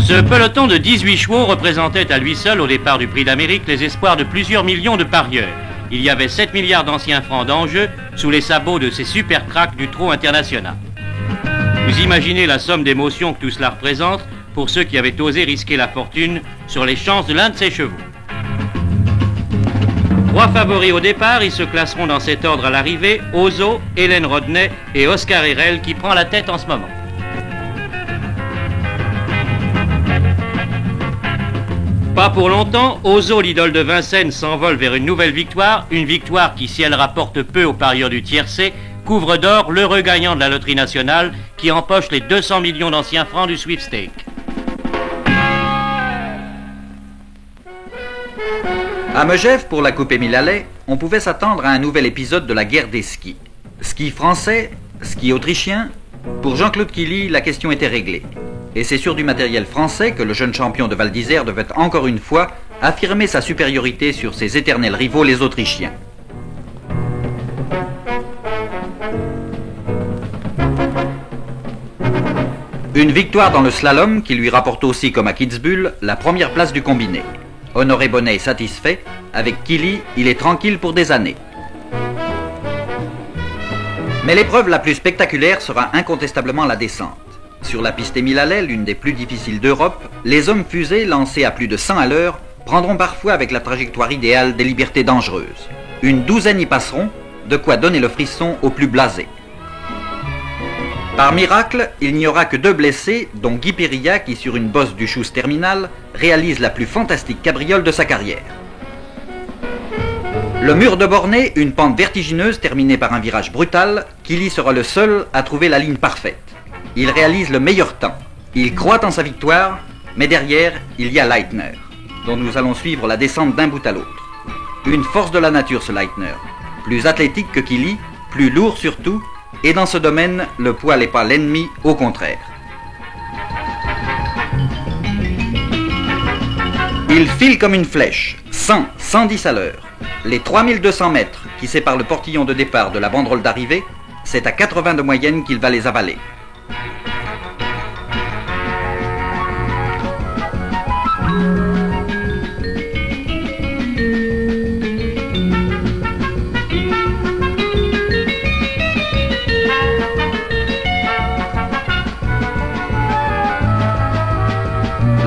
Ce peloton de 18 chevaux représentait à lui seul, au départ du Prix d'Amérique, les espoirs de plusieurs millions de parieurs. Il y avait 7 milliards d'anciens francs d'enjeu sous les sabots de ces super cracks du trot international. Vous imaginez la somme d'émotions que tout cela représente pour ceux qui avaient osé risquer la fortune sur les chances de l'un de ces chevaux. 3 favoris au départ, ils se classeront dans cet ordre à l'arrivée: Ozo, Hélène Rodney et Oscar Herrel qui prend la tête en ce moment. Pas pour longtemps, Ozo, l'idole de Vincennes, s'envole vers une nouvelle victoire, une victoire qui, si elle rapporte peu aux parieurs du tiercé, couvre d'or l'heureux gagnant de la loterie nationale qui empoche les 200 millions d'anciens francs du sweepstake. À Megève, pour la Coupe Émile Allais, on pouvait s'attendre à un nouvel épisode de la guerre des skis. Ski français, ski autrichien, pour Jean-Claude Killy, la question était réglée. Et c'est sur du matériel français que le jeune champion de Val d'Isère devait encore une fois affirmer sa supériorité sur ses éternels rivaux, les Autrichiens. Une victoire dans le slalom qui lui rapporte aussi, comme à Kitzbühel, la première place du combiné. Honoré Bonnet est satisfait, avec Killy, il est tranquille pour des années. Mais l'épreuve la plus spectaculaire sera incontestablement la descente. Sur la piste Émile Allais, l'une des plus difficiles d'Europe, les hommes fusées, lancés à plus de 100 à l'heure, prendront parfois avec la trajectoire idéale des libertés dangereuses. Une douzaine y passeront, de quoi donner le frisson aux plus blasés. Par miracle, il n'y aura que 2 blessés, dont Guy Périlla qui, sur une bosse du Schuss terminal, réalise la plus fantastique cabriole de sa carrière. Le mur de Bornée, une pente vertigineuse terminée par un virage brutal, Killy sera le seul à trouver la ligne parfaite. Il réalise le meilleur temps. Il croit en sa victoire, mais derrière, il y a Leitner, dont nous allons suivre la descente d'un bout à l'autre. Une force de la nature, ce Leitner. Plus athlétique que Killy, plus lourd surtout, et dans ce domaine, le poids n'est pas l'ennemi, au contraire. Il file comme une flèche, 100, 110 à l'heure. Les 3200 mètres qui séparent le portillon de départ de la banderole d'arrivée, c'est à 80 de moyenne qu'il va les avaler.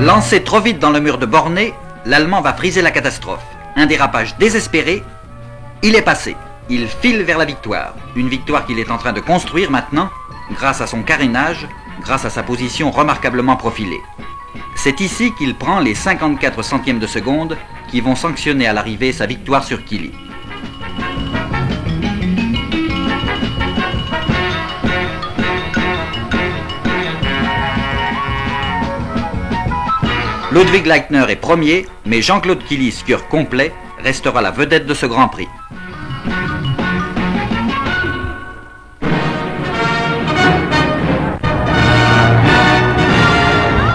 Lancé trop vite dans le mur de Bornée, l'Allemand va friser la catastrophe. Un dérapage désespéré, il est passé. Il file vers la victoire. Une victoire qu'il est en train de construire maintenant, grâce à son carénage, grâce à sa position remarquablement profilée. C'est ici qu'il prend les 54 centièmes de seconde qui vont sanctionner à l'arrivée sa victoire sur Killy. Ludwig Leitner est premier, mais Jean-Claude Killy, skieur complet, restera la vedette de ce Grand Prix.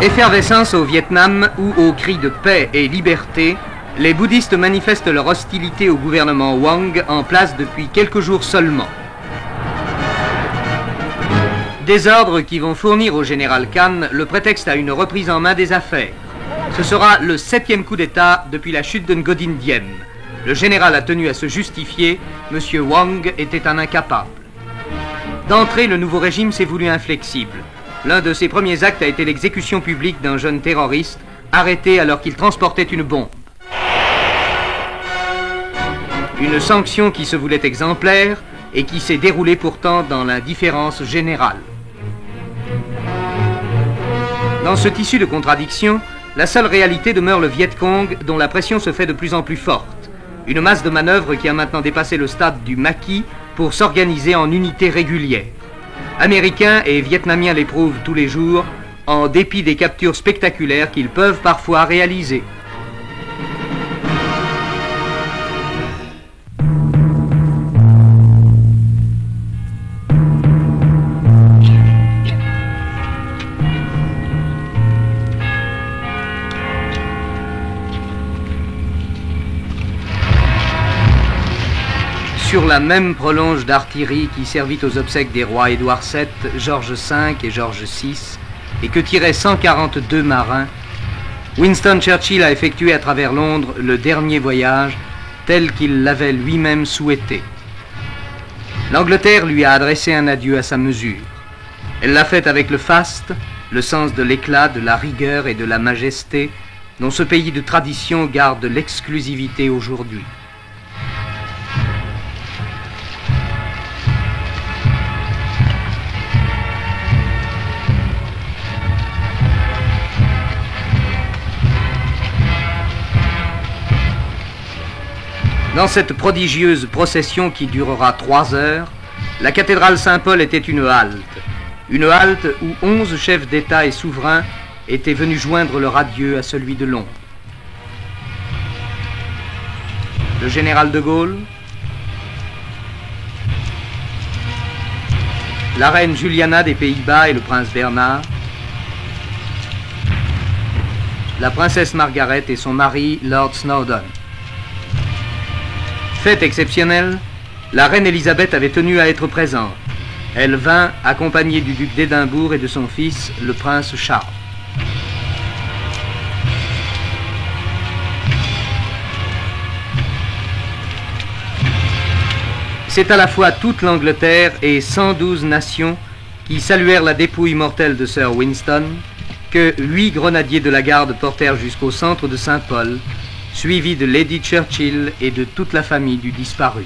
Effervescence au Vietnam où, aux cris de paix et liberté, les bouddhistes manifestent leur hostilité au gouvernement Wang en place depuis quelques jours seulement. Des ordres qui vont fournir au général Khan le prétexte à une reprise en main des affaires. Ce sera le 7e coup d'État depuis la chute de Ngo Dinh Diem. Le général a tenu à se justifier, M. Wang était un incapable. D'entrée, le nouveau régime s'est voulu inflexible. L'un de ses premiers actes a été l'exécution publique d'un jeune terroriste, arrêté alors qu'il transportait une bombe. Une sanction qui se voulait exemplaire et qui s'est déroulée pourtant dans l'indifférence générale. Dans ce tissu de contradictions, la seule réalité demeure le Viet Cong dont la pression se fait de plus en plus forte. Une masse de manœuvres qui a maintenant dépassé le stade du maquis pour s'organiser en unités régulières. Américains et Vietnamiens l'éprouvent tous les jours, en dépit des captures spectaculaires qu'ils peuvent parfois réaliser. Sur la même prolonge d'artillerie qui servit aux obsèques des rois Édouard VII, Georges V et Georges VI, et que tiraient 142 marins, Winston Churchill a effectué à travers Londres le dernier voyage tel qu'il l'avait lui-même souhaité. L'Angleterre lui a adressé un adieu à sa mesure. Elle l'a fait avec le faste, le sens de l'éclat, de la rigueur et de la majesté dont ce pays de tradition garde l'exclusivité aujourd'hui. Dans cette prodigieuse procession qui durera 3 heures, la cathédrale Saint-Paul était une halte où 11 chefs d'État et souverains étaient venus joindre leur adieu à celui de Londres. Le général de Gaulle, la reine Juliana des Pays-Bas et le prince Bernard, la princesse Margaret et son mari, Lord Snowdon. Fait exceptionnel, la reine Élisabeth avait tenu à être présente. Elle vint accompagnée du duc d'Édimbourg et de son fils, le prince Charles. C'est à la fois toute l'Angleterre et 112 nations qui saluèrent la dépouille mortelle de Sir Winston, que 8 grenadiers de la garde portèrent jusqu'au centre de Saint-Paul, suivi de Lady Churchill et de toute la famille du disparu.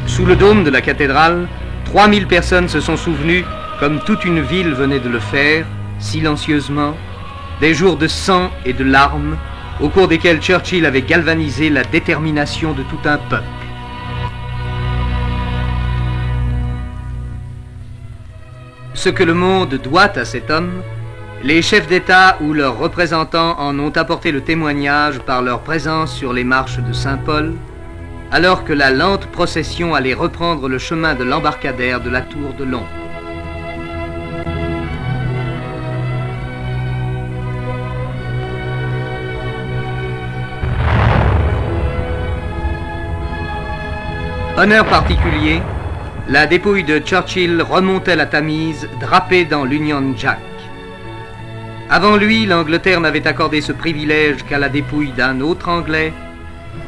Sous le dôme de la cathédrale, 3000 personnes se sont souvenues, comme toute une ville venait de le faire, silencieusement, des jours de sang et de larmes, au cours desquels Churchill avait galvanisé la détermination de tout un peuple. Ce que le monde doit à cet homme, les chefs d'État ou leurs représentants en ont apporté le témoignage par leur présence sur les marches de Saint-Paul, alors que la lente procession allait reprendre le chemin de l'embarcadère de la Tour de Londres. Honneur particulier, la dépouille de Churchill remontait la Tamise, drapée dans l'Union Jack. Avant lui, l'Angleterre n'avait accordé ce privilège qu'à la dépouille d'un autre Anglais,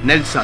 Nelson.